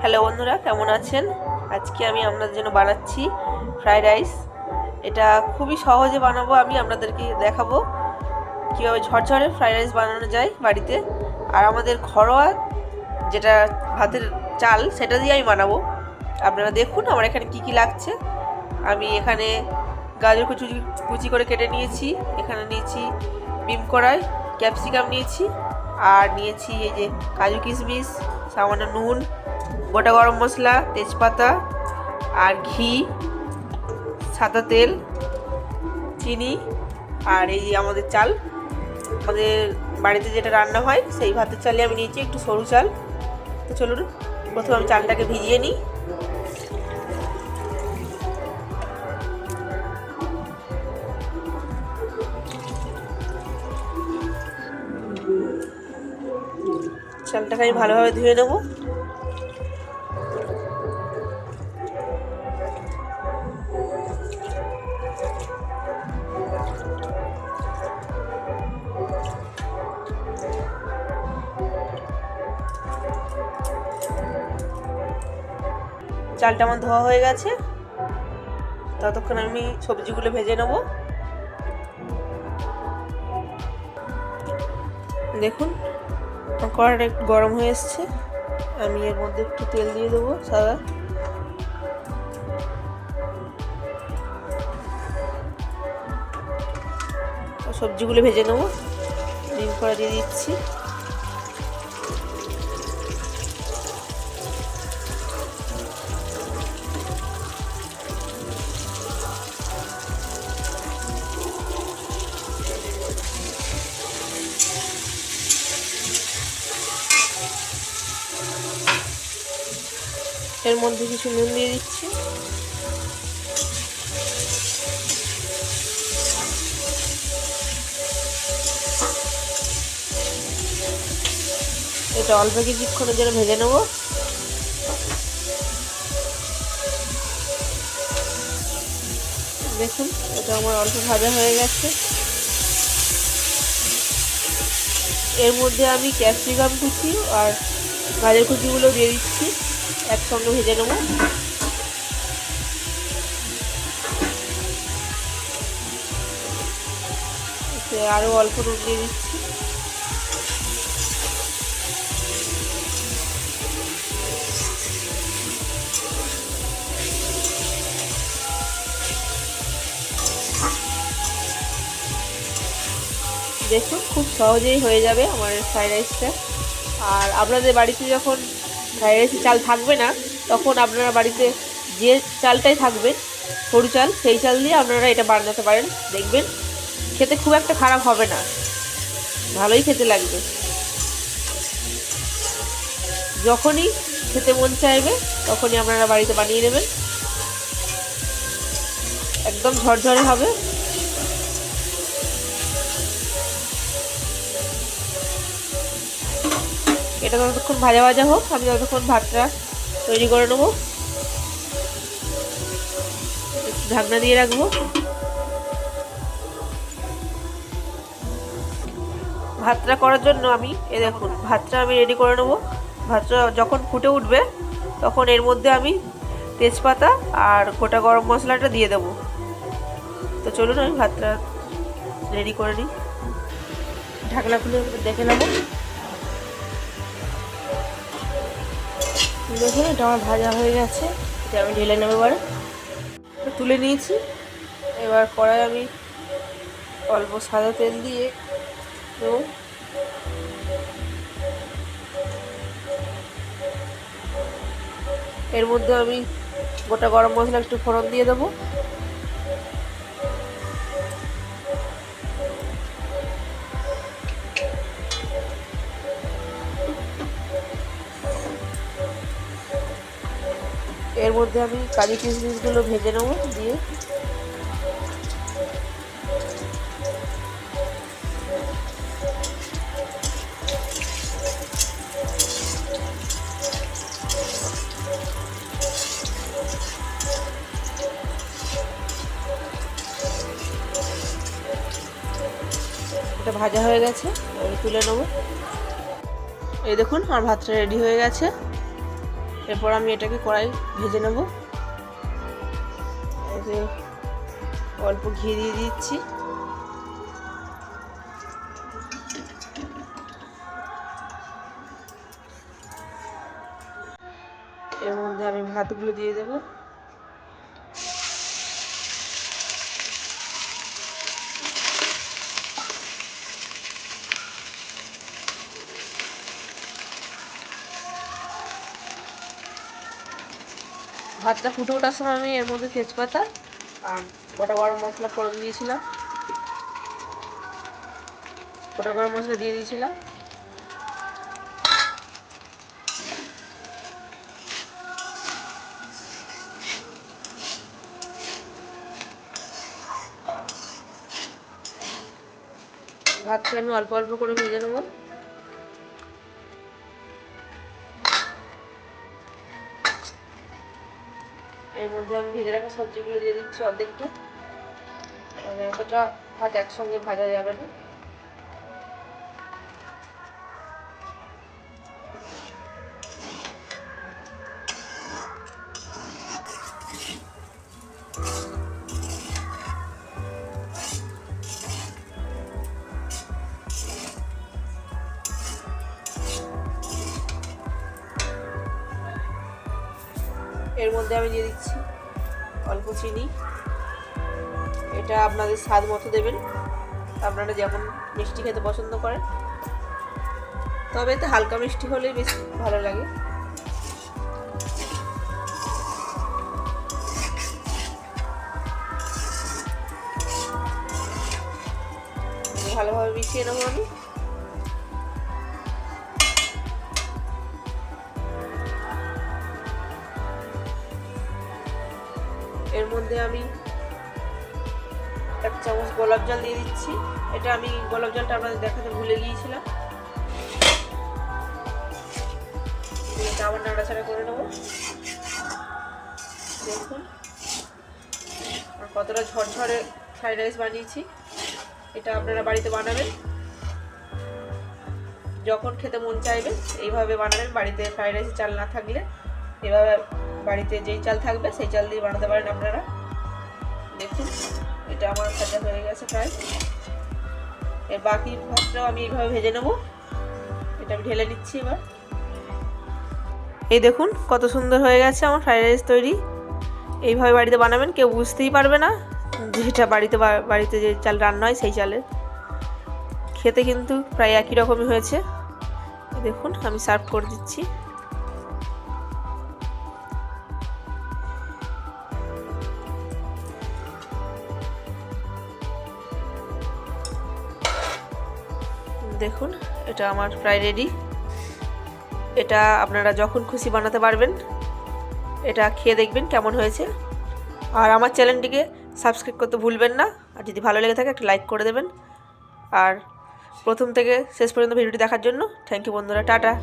Hello বন্ধুরা, কেমন আছেন? আজকে আমি আপনাদের জন্য বানাচ্ছি ফ্রাইড রাইস। এটা খুবই সহজে বানাবো, আমি আপনাদেরকে দেখাবো কীভাবে ঝরঝরে ফ্রাইড রাইস বানানো যায় বাড়িতে। আর আমাদের ঘরোয়া যেটা ভাতের চাল, সেটা দিয়ে আমি বানাবো। আপনারা দেখুন আমার এখানে কি কি লাগছে। আমি এখানে গাজর কুচি করে কেটে নিয়েছি, এখানে নিয়েছি বিম কড়াই, ক্যাপসিকাম নিয়েছি, আর নিয়েছি এই যে কাজু কিশমিশ, সামান্য নুন, গোটা গরম মশলা, তেজপাতা, আর ঘি, সাদা তেল, চিনি, আর এই যে আমাদের চাল, আমাদের বাড়িতে যেটা রান্না হয় সেই ভাতের চালে আমি নিয়েছি একটু সরু চাল। তো চলুন প্রথমে আমি চালটাকে ভিজিয়ে নিই। চালটাকে আমি ভালোভাবে ধুয়ে নেব। চালটা আমার ধোয়া হয়ে গেছে, ততক্ষণ আমি সবজিগুলো ভেজে নেব। দেখুন কড়াইটা একটু গরম হয়ে এসছে, আমি এর মধ্যে একটু তেল দিয়ে দেবো সাদা। সবজিগুলো ভেজে নেব। ডিম কড়া দিয়ে দিচ্ছি, এর মধ্যে কিছু নুন দিয়ে দিচ্ছি, এটা অল্প কিছুক্ষণের জন্য ভেজে নেব। দেখুন এটা আমার অল্প ভাজা হয়ে গেছে। এর মধ্যে আমি ক্যাপসিকাম কুচি আর গাজর কুচিগুলো দিয়ে দিচ্ছি, একসঙ্গে ভেজে নেব। আরও অল্প নুন দিয়ে দিচ্ছি। দেখুন খুব সহজেই হয়ে যাবে আমার ফ্রাইড রাইসটা। আর আপনাদের বাড়িতে যখন ফ্রাইড রাইসের চাল থাকবে না, তখন আপনারা বাড়িতে যে চালটাই থাকবে সরু চাল, সেই চাল দিয়ে আপনারা এটা বানাতে পারেন। দেখবেন খেতে খুব একটা খারাপ হবে না, ভালোই খেতে লাগবে। যখনই খেতে মন চাইবে তখনই আপনারা বাড়িতে বানিয়ে নেবেন, একদম ঝরঝরে হবে। এটা ততক্ষণ ভাজা ভাজা হোক, আমি ততক্ষণ ভাতটা তৈরি করে নেব। ঢাকনা দিয়ে রাখবো। ভাতটা করার জন্য আমি দেখুন ভাতটা আমি রেডি করে নেব। ভাতটা যখন ফুটে উঠবে তখন এর মধ্যে আমি তেজপাতা আর গোটা গরম মশলাটা দিয়ে দেব। তো চলুন আমি ভাতটা রেডি করে নিই। ঢাকনা খুলে দেখে নেব। দেখুন এটা আমার ভাজা হয়ে গেছে, এটা আমি ঢেলে নেব। এবারে তুলে নিয়েছি। এবার কড়াই আমি অল্প সাদা তেল দিয়ে দেবো। এর মধ্যে আমি গোটা গরম মশলা একটু ফোড়ন দিয়ে দেবো। এর মধ্যে আমি কাজু কিশমিশগুলো ভেজে নেবো, দিয়ে এটা ভাজা হয়ে গেছে, আমি তুলে নেবো। এই দেখুন আমার ভাতটা রেডি হয়ে গেছে। এরপর আমি এটাকে কড়াই ভেজে নেব। এতে অল্প ঘি দিয়ে দিচ্ছি। এর মধ্যে আমি ভাতগুলো দিয়ে দেব। ভাতটা ফুটে ওঠার সময় আমি এর মধ্যে তেজপাতা আর গোটা গরম মশলা ফোড়ন দিয়েছিলাম, গোটা গরম মশলা দিয়ে দিয়েছিলাম। ভাতটা আমি অল্প অল্প করে ভেজে নেব। এর মধ্যে আমি ভেজে রাখা সবজিগুলো দিয়ে দিচ্ছি অর্ধেকটা, এতটা ভাত একসঙ্গে ভাজা যাবে না। এর মধ্যে আমি দিয়ে দিচ্ছি অল্প চিনি। এটা আপনাদের স্বাদ মতো দেবেন, আপনারা যেমন মিষ্টি খেতে পছন্দ করেন, তবে এতে হালকা মিষ্টি হলেই বেশি ভালো লাগে। ভালোভাবে মিশিয়ে নেবো আমি। এর মধ্যে আমি 1 চামচ গোলাপ জল দিয়ে দিচ্ছি। এটা আমি গোলাপ জলটা আপনাদের দেখাতে ভুলে গিয়েছিলাম। এটা আবার নাড়াচাড়া করে নেব। দেখুন কতটা ঝরঝরে ফ্রাইড রাইস বানিয়েছি। এটা আপনারা বাড়িতে বানাবেন, যখন খেতে মন চাইবে এইভাবে বানাবেন। বাড়িতে ফ্রাইড রাইসের চাল না থাকলে এভাবে বাড়িতে যেই চাল থাকবে সেই চাল দিয়ে বানাতে পারেন আপনারা। দেখুন এটা আমার ভাজা হয়ে গেছে প্রায়। এর বাকি ভাতটাও আমি এইভাবে ভেজে নেব। এটা আমি ঢেলে নিচ্ছি এবার। এই দেখুন কত সুন্দর হয়ে গেছে আমার ফ্রাইড রাইস তৈরি। এইভাবে বাড়িতে বানাবেন, কেউ বুঝতেই পারবে না যেটা বাড়িতে যে চাল রান্না হয় সেই চালের। খেতে কিন্তু প্রায় একই রকমই হয়েছে। দেখুন আমি সার্ভ করে দিচ্ছি। দেখুন এটা আমার প্রায় রেডি। এটা আপনারা যখন খুশি বানাতে পারবেন। এটা খেয়ে দেখবেন কেমন হয়েছে। আর আমার চ্যানেলটিকে সাবস্ক্রাইব করতে ভুলবেন না। আর যদি ভালো লেগে থাকে একটা লাইক করে দেবেন। আর প্রথম থেকে শেষ পর্যন্ত ভিডিওটি দেখার জন্য থ্যাংক ইউ বন্ধুরা, টাটা।